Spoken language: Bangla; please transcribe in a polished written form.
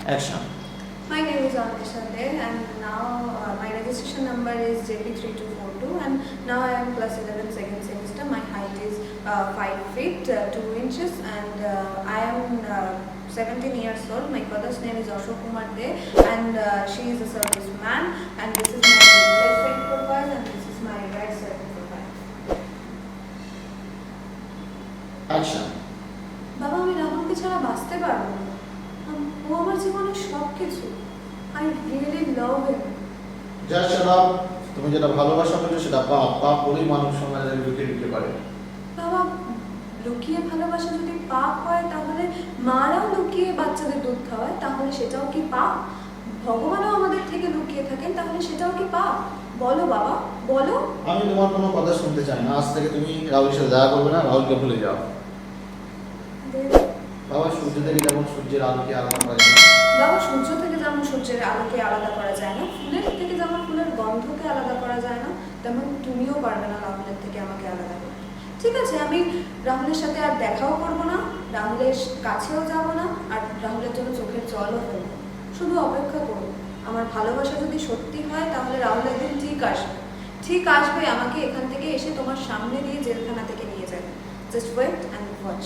Action. My name is Anisha Dey, and now my registration number is JP3242, and now I am class 11 second semester. My height is 5 feet 2 inches, and I am 17 years old. My father's name is Ashok Kumar Dey, and she is a serviceman. And this is my left side profile, and this is my right side profile. Action. বাবা, আমি রাহুলকে ছাড়া বাঁচতে পারবো না। ও আমার জীবনের সব কিছু। I really love him. যা সেটা তুমি যেটা ভালোবাসা বলছো সেটা পাপ পাপ বলেই মানুষ সমাজে লুকিয়ে দিতে পারে। বাবা, লুকিয়ে ভালোবাসা যদি পাপ হয়, তাহলে মারাও লুকিয়ে বাচ্চাদের দুধ খাওয়ায়, তাহলে সেটাও কি পাপ? ভগবানও আমাদের থেকে লুকিয়ে থাকেন, তাহলে সেটাও কি পাপ? বলো বাবা, বলো। আমি তোমার কোনো কথা শুনতে চাই না। আজ থেকে তুমি রাহুলের সাথে দেখা করবে না, রাহুলকে ভুলে যাও। বাবা, সূর্য থেকে যেমন সূর্যের আলোকে আলাদা করা যায় না, বাবা, সূর্য থেকে যেমন সূর্যের আলোকে আলাদা করা যায় না, ফুলের থেকে যেমন ফুলের গন্ধকে আলাদা করা যায় না, তেমন তুমিও পারবে না রাহুলের থেকে আমাকে আলাদা করতে। ঠিক আছে, আমি রাহুলের সাথে আর দেখাও করবো না, রাহুলের কাছেও যাব না, আর রাহুলের জন্য চোখের জলও ফেলবো। শুধু অপেক্ষা করবো। আমার ভালোবাসা যদি সত্যি হয়, তাহলে রাহুল একদিন ঠিক আসবে আমাকে এখান থেকে এসে তোমার সামনে দিয়ে জেলখানা থেকে নিয়ে যাবে। Just wait and watch.